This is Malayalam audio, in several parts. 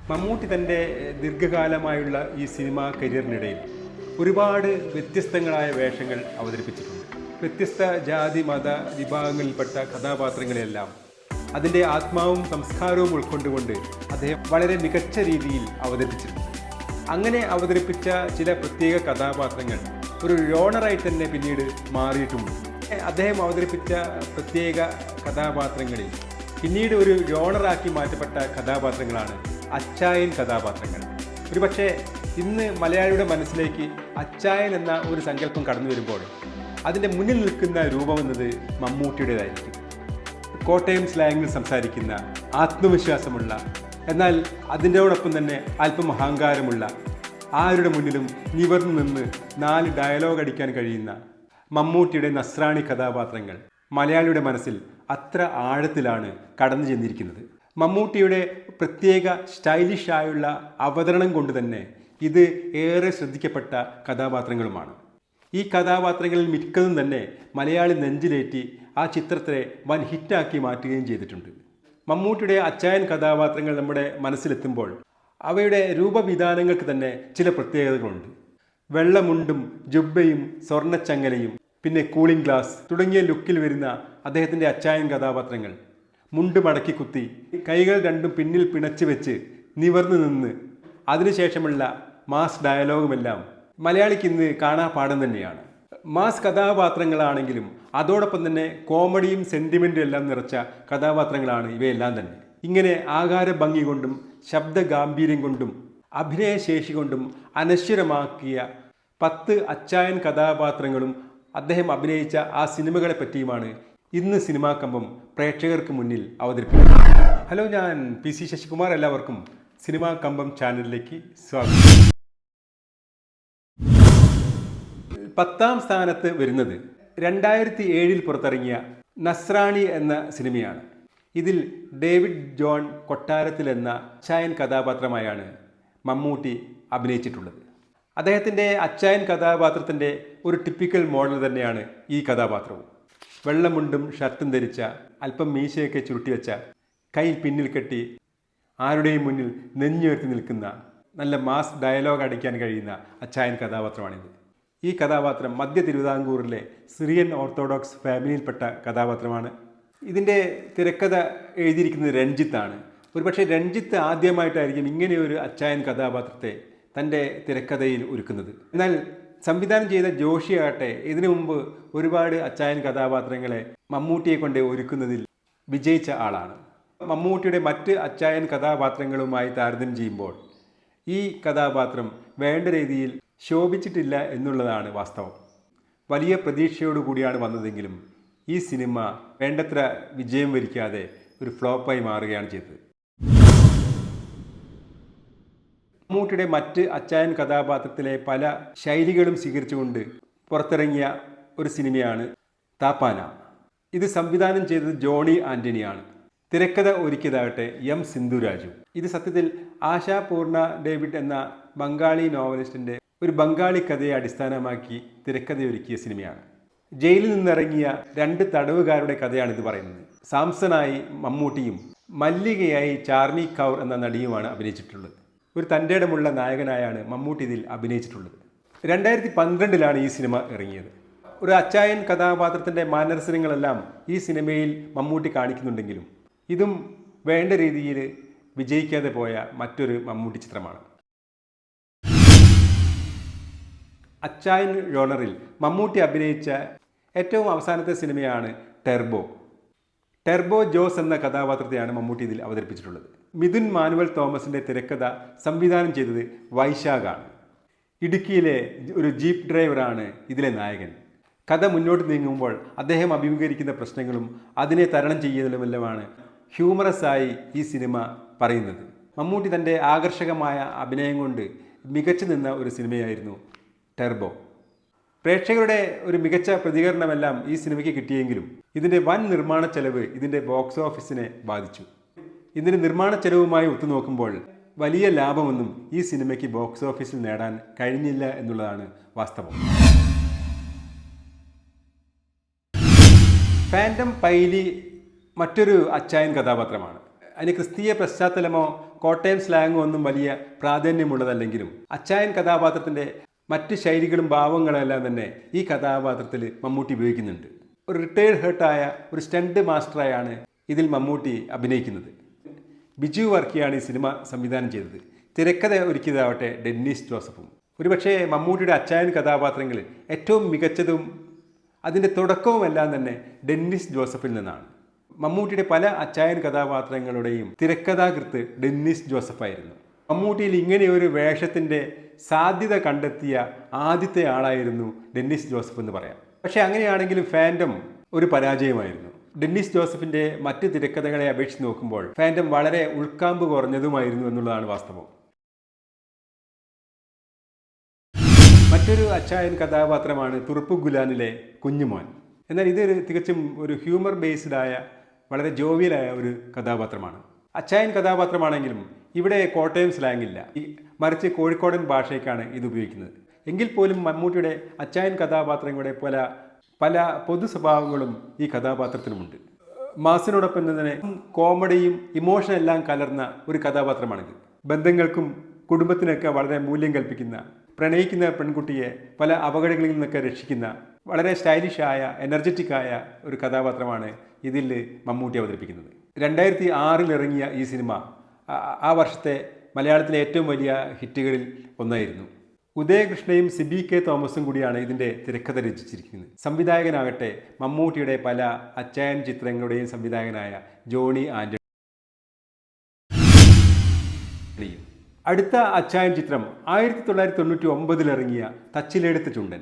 മമ്മൂട്ടി തൻ്റെ ദീർഘകാലമായുള്ള ഈ സിനിമാ കരിയറിനിടയിൽ ഒരുപാട് വ്യത്യസ്തങ്ങളായ വേഷങ്ങൾ അവതരിപ്പിച്ചിട്ടുണ്ട്. വ്യത്യസ്ത ജാതി മത വിഭാഗങ്ങളിൽപ്പെട്ട കഥാപാത്രങ്ങളെല്ലാം അതിൻ്റെ ആത്മാവും സംസ്കാരവും ഉൾക്കൊണ്ടുകൊണ്ട് അദ്ദേഹം വളരെ മികച്ച രീതിയിൽ അവതരിപ്പിച്ചിട്ടുണ്ട്. അങ്ങനെ അവതരിപ്പിച്ച ചില പ്രത്യേക കഥാപാത്രങ്ങൾ ഒരു ജോണറായി തന്നെ പിന്നീട് മാറിയിട്ടുമുണ്ട്. അദ്ദേഹം അവതരിപ്പിച്ച പ്രത്യേക കഥാപാത്രങ്ങളിൽ പിന്നീട് ഒരു ജോണറാക്കി മാറ്റപ്പെട്ട കഥാപാത്രങ്ങളാണ് അച്ചായൻ കഥാപാത്രങ്ങൾ. ഒരുപക്ഷെ ഇന്ന് മലയാളിയുടെ മനസ്സിലേക്ക് അച്ചായൻ എന്ന ഒരു സങ്കല്പം കടന്നു വരുമ്പോൾ അതിൻ്റെ മുന്നിൽ നിൽക്കുന്ന രൂപമെന്നത് മമ്മൂട്ടിയുടേതായിരിക്കും. കോട്ടയം സ്ലാങ്ങിൽ സംസാരിക്കുന്ന, ആത്മവിശ്വാസമുള്ള, എന്നാൽ അതിൻ്റെയോടൊപ്പം തന്നെ അല്പം അഹങ്കാരമുള്ള, ആരുടെ മുന്നിലും നിവർന്നു നിന്ന് 4 ഡയലോഗ് അടിക്കാൻ കഴിയുന്ന മമ്മൂട്ടിയുടെ നസ്രാണി കഥാപാത്രങ്ങൾ മലയാളിയുടെ മനസ്സിൽ അത്ര ആഴത്തിലാണ് കടന്നു ചെന്നിരിക്കുന്നത്. മമ്മൂട്ടിയുടെ പ്രത്യേക സ്റ്റൈലിഷായുള്ള അവതരണം കൊണ്ട് തന്നെ ഇത് ഏറെ ശ്രദ്ധിക്കപ്പെട്ട കഥാപാത്രങ്ങളുമാണ്. ഈ കഥാപാത്രങ്ങളിൽ മിക്കതും തന്നെ മലയാളി നെഞ്ചിലേറ്റി ആ ചിത്രത്തെ വൻ ഹിറ്റാക്കി മാറ്റുകയും ചെയ്തിട്ടുണ്ട്. മമ്മൂട്ടിയുടെ അച്ചായൻ കഥാപാത്രങ്ങൾ നമ്മുടെ മനസ്സിലെത്തുമ്പോൾ അവയുടെ രൂപവിധാനങ്ങൾക്ക് തന്നെ ചില പ്രത്യേകതകളുണ്ട്. വെള്ളമുണ്ടും ജുബ്ബയും സ്വർണ്ണച്ചങ്ങലയും പിന്നെ കൂളിംഗ് ഗ്ലാസ് തുടങ്ങിയ ലുക്കിൽ വരുന്ന അദ്ദേഹത്തിൻ്റെ അച്ചായൻ കഥാപാത്രങ്ങൾ മുണ്ട് മടക്കി കുത്തി കൈകൾ രണ്ടും പിന്നിൽ പിണച്ചു വെച്ച് നിവർന്നു നിന്ന് അതിനുശേഷമുള്ള മാസ് ഡയലോഗുമെല്ലാം മലയാളിക്ക് ഇന്ന് കാണാപാഠം തന്നെയാണ്. മാസ് കഥാപാത്രങ്ങളാണെങ്കിലും അതോടൊപ്പം തന്നെ കോമഡിയും സെൻറ്റിമെൻറ്റും എല്ലാം നിറച്ച കഥാപാത്രങ്ങളാണ് ഇവയെല്ലാം തന്നെ. ഇങ്ങനെ ആകാര ഭംഗി കൊണ്ടും ശബ്ദ ഗാംഭീര്യം കൊണ്ടും അഭിനയശേഷി കൊണ്ടും അനശ്വരമാക്കിയ 10 അച്ചായൻ കഥാപാത്രങ്ങളും അദ്ദേഹം അഭിനയിച്ച ആ സിനിമകളെ പറ്റിയുമാണ് ഇന്ന് സിനിമാ കമ്പം പ്രേക്ഷകർക്ക് മുന്നിൽ അവതരിപ്പിക്കുന്നത്. ഹലോ, ഞാൻ PC ശശികുമാർ. എല്ലാവർക്കും സിനിമാ കമ്പം ചാനലിലേക്ക് സ്വാഗതം. 10ാം സ്ഥാനത്ത് വരുന്നത് 2007 പുറത്തിറങ്ങിയ നസ്രാണി എന്ന സിനിമയാണ്. ഇതിൽ ഡേവിഡ് ജോൺ കൊട്ടാരത്തിൽ എന്ന അച്ചായൻ കഥാപാത്രമായാണ് മമ്മൂട്ടി അഭിനയിച്ചിട്ടുള്ളത്. അദ്ദേഹത്തിൻ്റെ അച്ചായൻ കഥാപാത്രത്തിൻ്റെ ഒരു ടിപ്പിക്കൽ മോഡൽ തന്നെയാണ് ഈ കഥാപാത്രവും. വെള്ളമുണ്ടും ഷർട്ടും ധരിച്ച, അല്പം മീശയൊക്കെ ചുരുട്ടി വെച്ച, കൈ പിന്നിൽ കെട്ടി ആരുടെയും മുന്നിൽ നെഞ്ഞുയർത്തി നിൽക്കുന്ന, നല്ല മാസ് ഡയലോഗ് അടിക്കാൻ കഴിയുന്ന അച്ചായൻ കഥാപാത്രമാണിത്. ഈ കഥാപാത്രം മധ്യ തിരുവിതാംകൂറിലെ സിറിയൻ ഓർത്തഡോക്സ് ഫാമിലിയിൽപ്പെട്ട കഥാപാത്രമാണ്. ഇതിൻ്റെ തിരക്കഥ എഴുതിയിരിക്കുന്നത് രഞ്ജിത്താണ്. ഒരുപക്ഷെ രഞ്ജിത്ത് ആദ്യമായിട്ടായിരിക്കും ഇങ്ങനെയൊരു അച്ചായൻ കഥാപാത്രത്തെ തൻ്റെ തിരക്കഥയിൽ ഒരുക്കുന്നത്. എന്നാൽ സംവിധാനം ചെയ്ത ജോഷിയാകട്ടെ ഇതിനു മുമ്പ് ഒരുപാട് അച്ചായൻ കഥാപാത്രങ്ങളെ മമ്മൂട്ടിയെ കൊണ്ട് ഒരുക്കുന്നതിൽ വിജയിച്ച ആളാണ്. മമ്മൂട്ടിയുടെ മറ്റ് അച്ചായൻ കഥാപാത്രങ്ങളുമായി താരതമ്യം ചെയ്യുമ്പോൾ ഈ കഥാപാത്രം വേണ്ട രീതിയിൽ ശോഭിച്ചിട്ടില്ല എന്നുള്ളതാണ് വാസ്തവം. വലിയ പ്രതീക്ഷയോടുകൂടിയാണ് വന്നതെങ്കിലും ഈ സിനിമ വേണ്ടത്ര വിജയം വരിക്കാതെ ഒരു ഫ്ലോപ്പായി മാറുകയാണ് ചെയ്തത്. മമ്മൂട്ടിയുടെ മറ്റ് അച്ചായൻ കഥാപാത്രത്തിലെ പല ശൈലികളും സ്വീകരിച്ചുകൊണ്ട് പുറത്തിറങ്ങിയ ഒരു സിനിമയാണ് താപ്പാന. ഇത് സംവിധാനം ചെയ്തത് ജോണി ആൻ്റണിയാണ്. തിരക്കഥ ഒരുക്കിയതാകട്ടെ M. സിന്ധുരാജു. ഇത് സത്യത്തിൽ ആശാപൂർണ ഡേവിഡ് എന്ന ബംഗാളി നോവലിസ്റ്റിൻ്റെ ഒരു ബംഗാളി കഥയെ അടിസ്ഥാനമാക്കി തിരക്കഥയൊരുക്കിയ സിനിമയാണ്. ജയിലിൽ നിന്നിറങ്ങിയ 2 തടവുകാരുടെ കഥയാണ് ഇത് പറയുന്നത്. സാംസണായി മമ്മൂട്ടിയും മല്ലികയായി ചാർമി കൗർ എന്ന നടിയുമാണ് അഭിനയിച്ചിട്ടുള്ളത്. ഒരു തൻ്റെടമുള്ള നായകനായാണ് മമ്മൂട്ടി ഇതിൽ അഭിനയിച്ചിട്ടുള്ളത്. 2012 ഈ സിനിമ ഇറങ്ങിയത്. ഒരു അച്ചായൻ കഥാപാത്രത്തിൻ്റെ മാനരസനങ്ങളെല്ലാം ഈ സിനിമയിൽ മമ്മൂട്ടി കാണിക്കുന്നുണ്ടെങ്കിലും ഇതും വേണ്ട രീതിയിൽ വിജയിക്കാതെ പോയ മറ്റൊരു മമ്മൂട്ടി ചിത്രമാണ്. അച്ചായൻ ജോണറിൽ മമ്മൂട്ടി അഭിനയിച്ച ഏറ്റവും അവസാനത്തെ സിനിമയാണ് ടെർബോ ജോസ് എന്ന കഥാപാത്രത്തെയാണ് മമ്മൂട്ടി ഇതിൽ അവതരിപ്പിച്ചിട്ടുള്ളത്. മിഥുൻ മാനുവൽ തോമസിൻ്റെ തിരക്കഥ സംവിധാനം ചെയ്തത് വൈശാഖാണ്. ഇടുക്കിയിലെ ഒരു ജീപ്പ് ഡ്രൈവറാണ് ഇതിലെ നായകൻ. കഥ മുന്നോട്ട് നീങ്ങുമ്പോൾ അദ്ദേഹം അഭിമുഖീകരിക്കുന്ന പ്രശ്നങ്ങളും അതിനെ തരണം ചെയ്യുന്നതിലുമെല്ലാമാണ് ഹ്യൂമറസായി ഈ സിനിമ പറയുന്നത്. മമ്മൂട്ടി തൻ്റെ ആകർഷകമായ അഭിനയം കൊണ്ട് മികച്ചു നിന്ന ഒരു സിനിമയായിരുന്നു ടെർബോ. പ്രേക്ഷകരുടെ ഒരു മികച്ച പ്രതികരണമെല്ലാം ഈ സിനിമയ്ക്ക് കിട്ടിയെങ്കിലും ഇതിൻ്റെ വൻ നിർമ്മാണ ചെലവ് ഇതിൻ്റെ ബോക്സ് ഓഫീസിനെ ബാധിച്ചു. ഇതിൻ്റെ നിർമ്മാണ ചെലവുമായി ഒത്തുനോക്കുമ്പോൾ വലിയ ലാഭമൊന്നും ഈ സിനിമയ്ക്ക് ബോക്സ് ഓഫീസിൽ നേടാൻ കഴിഞ്ഞില്ല എന്നുള്ളതാണ് വാസ്തവം. ഫാൻറ്റം പൈലി മറ്റൊരു അച്ചായൻ കഥാപാത്രമാണ്. അതിന് ക്രിസ്തീയ പശ്ചാത്തലമോ കോട്ടയം സ്ലാങ്ങും ഒന്നും വലിയ പ്രാധാന്യമുള്ളതല്ലെങ്കിലും അച്ചായൻ കഥാപാത്രത്തിൻ്റെ മറ്റ് ശൈലികളും ഭാവങ്ങളും എല്ലാം തന്നെ ഈ കഥാപാത്രത്തിൽ മമ്മൂട്ടി ഉപയോഗിക്കുന്നുണ്ട്. ഒരു റിട്ടയർഡ് ഹേർട്ടായ ഒരു സ്റ്റണ്ട് മാസ്റ്ററായാണ് ഇതിൽ മമ്മൂട്ടി അഭിനയിക്കുന്നത്. ബിജു വർക്കിയാണ് ഈ സിനിമ സംവിധാനം ചെയ്തത്. തിരക്കഥ ഒരുക്കിയതാവട്ടെ ഡെന്നിസ് ജോസഫും. ഒരുപക്ഷെ മമ്മൂട്ടിയുടെ അച്ചായൻ കഥാപാത്രങ്ങളിൽ ഏറ്റവും മികച്ചതും അതിൻ്റെ തുടക്കവുമെല്ലാം തന്നെ ഡെന്നിസ് ജോസഫിൽ നിന്നാണ്. മമ്മൂട്ടിയുടെ പല അച്ചായൻ കഥാപാത്രങ്ങളുടെയും തിരക്കഥാകൃത്ത് ഡെന്നിസ് ജോസഫായിരുന്നു. മമ്മൂട്ടിയിൽ ഇങ്ങനെയൊരു വേഷത്തിൻ്റെ സാധ്യത കണ്ടെത്തിയ ആദ്യത്തെ ആളായിരുന്നു ഡെന്നിസ് ജോസഫ് എന്ന് പറയാം. പക്ഷേ അങ്ങനെയാണെങ്കിലും ഫാൻറ്റം ഒരു പരാജയമായിരുന്നു. ഡെന്നിസ് ജോസഫിൻ്റെ മറ്റ് തിരക്കഥകളെ അപേക്ഷിച്ച് നോക്കുമ്പോൾ ഫാൻറ്റം വളരെ ഉൾക്കാമ്പ് കുറഞ്ഞതുമായിരുന്നു എന്നുള്ളതാണ് വാസ്തവം. മറ്റൊരു അച്ചായൻ കഥാപാത്രമാണ് തുറുപ്പ് ഗുലാനിലെ കുഞ്ഞുമോൻ. എന്നാൽ ഇതൊരു തികച്ചും ഒരു ഹ്യൂമർ ബേസ്ഡായ വളരെ ജോവിയലായ ഒരു കഥാപാത്രമാണ്. അച്ചായൻ കഥാപാത്രമാണെങ്കിലും ഇവിടെ കോട്ടയം സ്ലാങ്ങില്ല, മറിച്ച് കോഴിക്കോടൻ ഭാഷയ്ക്കാണ് ഇത് ഉപയോഗിക്കുന്നത്. എങ്കിൽ പോലും മമ്മൂട്ടിയുടെ അച്ചായൻ കഥാപാത്രങ്ങളുടെ പല പൊതു സ്വഭാവങ്ങളും ഈ കഥാപാത്രത്തിനുമുണ്ട്. മാസിനോടൊപ്പം തന്നെ കോമഡിയും ഇമോഷനും എല്ലാം കലർന്ന ഒരു കഥാപാത്രമാണിത്. ബന്ധങ്ങൾക്കും കുടുംബത്തിനൊക്കെ വളരെ മൂല്യം കൽപ്പിക്കുന്ന, പ്രണയിക്കുന്ന പെൺകുട്ടിയെ പല അപകടങ്ങളിൽ നിന്നൊക്കെ രക്ഷിക്കുന്ന വളരെ സ്റ്റൈലിഷായ എനർജറ്റിക്കായ ഒരു കഥാപാത്രമാണ് ഇതിൽ മമ്മൂട്ടി അവതരിപ്പിക്കുന്നത്. 2006 ഇറങ്ങിയ ഈ സിനിമ ആ വർഷത്തെ മലയാളത്തിലെ ഏറ്റവും വലിയ ഹിറ്റുകളിൽ ഒന്നായിരുന്നു. ഉദയകൃഷ്ണയും സിബി കെ തോമസും കൂടിയാണ് ഇതിൻ്റെ തിരക്കഥ രചിച്ചിരിക്കുന്നത്. സംവിധായകനാകട്ടെ മമ്മൂട്ടിയുടെ പല അച്ചായൻ ചിത്രങ്ങളുടെയും സംവിധായകനായ ജോണി ആൻ്റണി. അടുത്ത അച്ചായൻ ചിത്രം 1999 ഇറങ്ങിയ തച്ചിലെടുത്ത് ചുണ്ടൻ.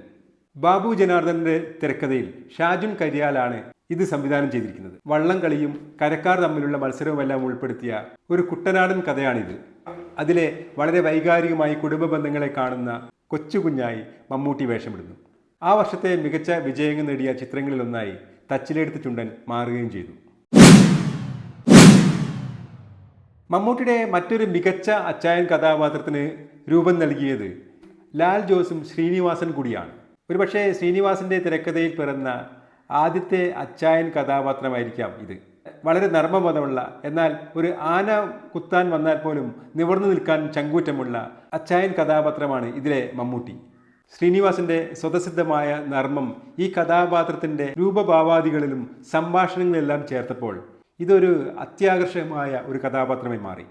ബാബു ജനാർദ്ദൻ്റെ തിരക്കഥയിൽ ഷാജുൻ കരിയാലാണ് ഇത് സംവിധാനം ചെയ്തിരിക്കുന്നത്. വള്ളംകളിയും കരക്കാർ തമ്മിലുള്ള മത്സരവുമെല്ലാം ഉൾപ്പെടുത്തിയ ഒരു കുട്ടനാടൻ കഥയാണിത്. അതിലെ വളരെ വൈകാരികമായി കുടുംബ ബന്ധങ്ങളെ കാണുന്ന കൊച്ചുകുഞ്ഞായി മമ്മൂട്ടി വേഷമിടുന്നു. ആ വർഷത്തെ മികച്ച വിജയങ്ങൾ നേടിയ ചിത്രങ്ങളിലൊന്നായി തച്ചിലെടുത്ത് ചുണ്ടൻ മാറുകയും ചെയ്തു. മമ്മൂട്ടിയുടെ മറ്റൊരു മികച്ച അച്ചായൻ കഥാപാത്രത്തിന് രൂപം നൽകിയത് ലാൽ ജോസും ശ്രീനിവാസൻ കൂടിയാണ്. ഒരുപക്ഷെ ശ്രീനിവാസൻ്റെ തിരക്കഥയിൽ പിറന്ന ആദ്യത്തെ അച്ചായൻ കഥാപാത്രമായിരിക്കാം ഇത്. വളരെ നർമ്മബോധമുള്ള, എന്നാൽ ഒരു ആന കുത്താൻ വന്നാൽ പോലും നിവർന്നു നിൽക്കാൻ ചങ്കൂറ്റമുള്ള അച്ചായൻ കഥാപാത്രമാണ് ഇതിലെ മമ്മൂട്ടി. ശ്രീനിവാസൻ്റെ സ്വതസിദ്ധമായ നർമ്മം ഈ കഥാപാത്രത്തിൻ്റെ രൂപഭാവാദികളിലും സംഭാഷണങ്ങളിലെല്ലാം ചേർത്തപ്പോൾ ഇതൊരു അത്യാകർഷകമായ ഒരു കഥാപാത്രമായി മാറി.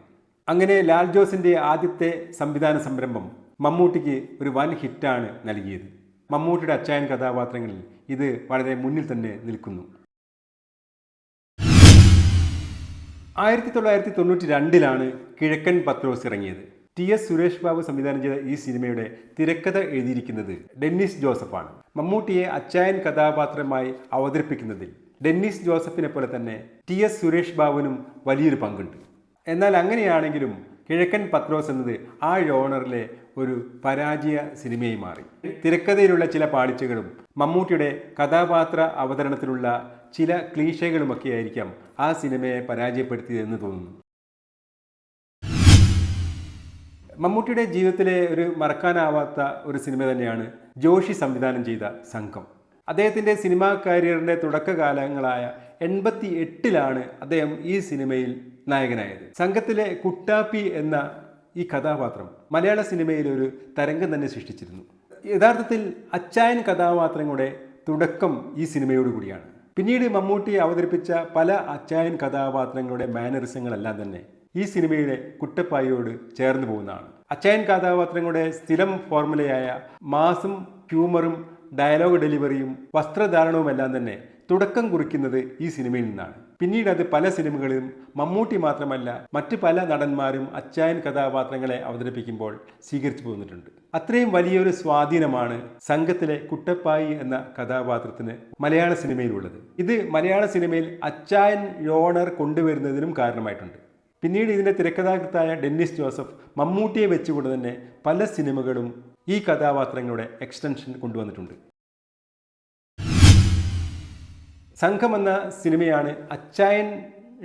അങ്ങനെ ലാൽ ജോസിൻ്റെ ആദ്യത്തെ സംവിധാന സംരംഭം മമ്മൂട്ടിക്ക് ഒരു വൻ ഹിറ്റാണ് നൽകിയത്. മമ്മൂട്ടിയുടെ അച്ചായൻ കഥാപാത്രങ്ങളിൽ ഇത് വളരെ മുന്നിൽ തന്നെ നിൽക്കുന്നു. 1992 കിഴക്കൻ പത്രോസ് ഇറങ്ങിയത്. TS സുരേഷ് ബാബു സംവിധാനം ചെയ്ത ഈ സിനിമയുടെ തിരക്കഥ എഴുതിയിരിക്കുന്നത് ഡെന്നിസ് ജോസഫാണ്. മമ്മൂട്ടിയെ അച്ചായൻ കഥാപാത്രമായി അവതരിപ്പിക്കുന്നതിൽ ഡെന്നിസ് ജോസഫിനെ പോലെ തന്നെ TS സുരേഷ് ബാബുവിനും വലിയൊരു പങ്കുണ്ട്. എന്നാൽ അങ്ങനെയാണെങ്കിലും കിഴക്കൻ പത്രോസ് എന്നത് ആ ജോണറിലെ ഒരു പരാജയ സിനിമയായി മാറി. തിരക്കഥയിലുള്ള ചില പാളിച്ചകളും മമ്മൂട്ടിയുടെ കഥാപാത്ര അവതരണത്തിലുള്ള ചില ക്ലീശകളുമൊക്കെ ആയിരിക്കാം ആ സിനിമയെ പരാജയപ്പെടുത്തിയതെന്ന് തോന്നുന്നു. മമ്മൂട്ടിയുടെ ജീവിതത്തിലെ ഒരു മറക്കാനാവാത്ത ഒരു സിനിമ തന്നെയാണ് ജോഷി സംവിധാനം ചെയ്ത സംഘം. അദ്ദേഹത്തിൻ്റെ സിനിമാ കരിയറിൻ്റെ തുടക്കകാലങ്ങളായ 88 അദ്ദേഹം ഈ സിനിമയിൽ നായകനായത്. സംഘത്തിലെ കുട്ടാപ്പി എന്ന ഈ കഥാപാത്രം മലയാള സിനിമയിൽ ഒരു തരംഗം തന്നെ സൃഷ്ടിച്ചിരുന്നു. യഥാർത്ഥത്തിൽ അച്ചായൻ കഥാപാത്രങ്ങളുടെ തുടക്കം ഈ സിനിമയോടുകൂടിയാണ്. പിന്നീട് മമ്മൂട്ടി അവതരിപ്പിച്ച പല അച്ചായൻ കഥാപാത്രങ്ങളുടെ മാനറിസങ്ങളെല്ലാം തന്നെ ഈ സിനിമയുടെ കുട്ടപ്പായിയോട് ചേർന്ന് പോകുന്നതാണ്. അച്ചായൻ കഥാപാത്രങ്ങളുടെ സ്ഥിരം ഫോർമുലയായ മാസും ഹ്യൂമറും ഡയലോഗ് ഡെലിവറിയും വസ്ത്രധാരണവുമെല്ലാം തന്നെ തുടക്കം കുറിക്കുന്നത് ഈ സിനിമയിൽ നിന്നാണ്. പിന്നീട് അത് പല സിനിമകളിലും മമ്മൂട്ടി മാത്രമല്ല മറ്റ് പല നടന്മാരും അച്ചായൻ കഥാപാത്രങ്ങളെ അവതരിപ്പിക്കുമ്പോൾ സ്വീകരിച്ചു പോന്നിട്ടുണ്ട്. അത്രയും വലിയൊരു സ്വാധീനമാണ് സംഘത്തിലെ കുട്ടപ്പായി എന്ന കഥാപാത്രത്തിന് മലയാള സിനിമയിലുള്ളത്. ഇത് മലയാള സിനിമയിൽ അച്ചായൻ യോണർ കൊണ്ടുവരുന്നതിനും കാരണമായിട്ടുണ്ട്. പിന്നീട് ഇതിൻ്റെ തിരക്കഥാകൃത്തായ ഡെന്നിസ് ജോസഫ് മമ്മൂട്ടിയെ വെച്ചുകൊണ്ട് തന്നെ പല സിനിമകളും ഈ കഥാപാത്രങ്ങളുടെ എക്സ്റ്റൻഷൻ കൊണ്ടുവന്നിട്ടുണ്ട്. സംഘം എന്ന സിനിമയാണ് അച്ചായൻ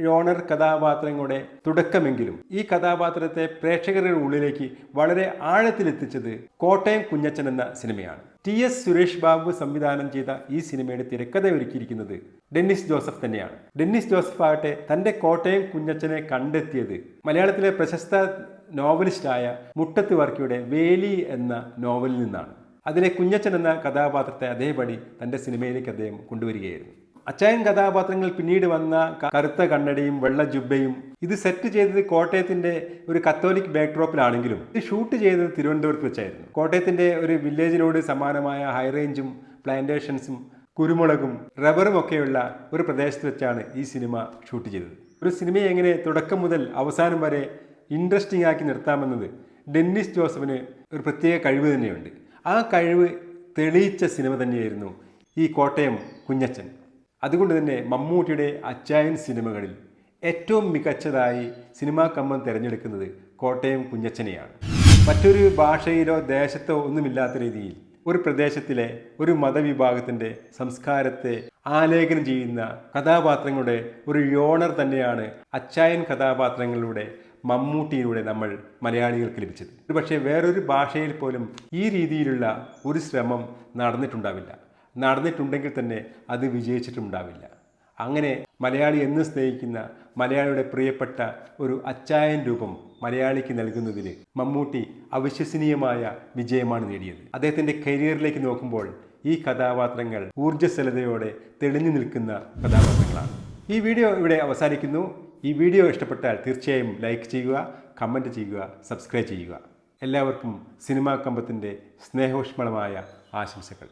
യോണർ കഥാപാത്രങ്ങളുടെ തുടക്കമെങ്കിലും ഈ കഥാപാത്രത്തെ പ്രേക്ഷകരുടെ ഉള്ളിലേക്ക് വളരെ ആഴത്തിലെത്തിച്ചത് കോട്ടയം കുഞ്ഞച്ചൻ എന്ന സിനിമയാണ്. TS സുരേഷ് ബാബു സംവിധാനം ചെയ്ത ഈ സിനിമയുടെ തിരക്കഥ ഒരുക്കിയിരിക്കുന്നത് ഡെന്നിസ് ജോസഫ് തന്നെയാണ്. ഡെന്നിസ് ജോസഫ് ആകട്ടെ തൻ്റെ കോട്ടയം കുഞ്ഞച്ചനെ കണ്ടെത്തിയത് മലയാളത്തിലെ പ്രശസ്ത നോവലിസ്റ്റായ മുട്ടത്ത് വർക്കിയുടെ വേലി എന്ന നോവലിൽ നിന്നാണ്. അതിലെ കുഞ്ഞച്ചൻ എന്ന കഥാപാത്രത്തെ അതേപടി തൻ്റെ സിനിമയിലേക്ക് അദ്ദേഹം കൊണ്ടുവരികയായിരുന്നു. അച്ചായൻ കഥാപാത്രങ്ങൾ പിന്നീട് വന്ന കറുത്ത കണ്ണടയും വെള്ള ജുബയും ഇത് സെറ്റ് ചെയ്തത് കോട്ടയത്തിൻ്റെ ഒരു കത്തോലിക് ബാക്ക്ഡ്രോപ്പിലാണെങ്കിലും ഇത് ഷൂട്ട് ചെയ്തത് തിരുവനന്തപുരത്ത് വെച്ചായിരുന്നു. കോട്ടയത്തിൻ്റെ ഒരു വില്ലേജിനോട് സമാനമായ ഹൈറേഞ്ചും പ്ലാന്റേഷൻസും കുരുമുളകും റബ്ബറും ഒക്കെയുള്ള ഒരു പ്രദേശത്ത് വെച്ചാണ് ഈ സിനിമ ഷൂട്ട് ചെയ്തത്. ഒരു സിനിമയെ എങ്ങനെ തുടക്കം മുതൽ അവസാനം വരെ ഇൻട്രസ്റ്റിംഗ് ആക്കി നിർത്താമെന്നത് ഡെന്നിസ് ജോസഫിന് ഒരു പ്രത്യേക കഴിവ് തന്നെയുണ്ട്. ആ കഴിവ് തെളിയിച്ച സിനിമ തന്നെയായിരുന്നു ഈ കോട്ടയം കുഞ്ഞച്ചൻ. അതുകൊണ്ട് തന്നെ മമ്മൂട്ടിയുടെ അച്ചായൻ സിനിമകളിൽ ഏറ്റവും മികച്ചതായി സിനിമാ കമ്പം തിരഞ്ഞെടുക്കുന്നത് കോട്ടയം കുഞ്ഞച്ചനെയാണ്. മറ്റൊരു ഭാഷയിലോ ദേശത്തോ ഒന്നുമില്ലാത്ത രീതിയിൽ ഒരു പ്രദേശത്തിലെ ഒരു മതവിഭാഗത്തിൻ്റെ സംസ്കാരത്തെ ആലേഖനം ചെയ്യുന്ന കഥാപാത്രങ്ങളുടെ ഒരു യോണർ തന്നെയാണ് അച്ചായൻ കഥാപാത്രങ്ങളിലൂടെ മമ്മൂട്ടിയിലൂടെ നമ്മൾ മലയാളികൾക്ക് ലഭിച്ചത്. ഒരു പക്ഷേ വേറൊരു ഭാഷയിൽ പോലും ഈ രീതിയിലുള്ള ഒരു ശ്രമം നടന്നിട്ടുണ്ടെങ്കിൽ തന്നെ അത് വിജയിച്ചിട്ടുണ്ടാവില്ല. അങ്ങനെ മലയാളി എന്ന് സ്നേഹിക്കുന്ന മലയാളിയുടെ പ്രിയപ്പെട്ട ഒരു അച്ചായൻ രൂപം മലയാളിക്ക് നൽകുന്നതിൽ മമ്മൂട്ടി അവിശ്വസനീയമായ വിജയമാണ് നേടിയത്. അദ്ദേഹത്തിൻ്റെ കരിയറിലേക്ക് നോക്കുമ്പോൾ ഈ കഥാപാത്രങ്ങൾ ഊർജ്ജസ്വലതയോടെ തെളിഞ്ഞു നിൽക്കുന്ന കഥാപാത്രങ്ങളാണ്. ഈ വീഡിയോ ഇവിടെ അവസാനിക്കുന്നു. ഈ വീഡിയോ ഇഷ്ടപ്പെട്ടാൽ തീർച്ചയായും ലൈക്ക് ചെയ്യുക, കമൻറ്റ് ചെയ്യുക, സബ്സ്ക്രൈബ് ചെയ്യുക. എല്ലാവർക്കും സിനിമാ കമ്പത്തിൻ്റെ സ്നേഹോഷ്മളമായ ആശംസകൾ.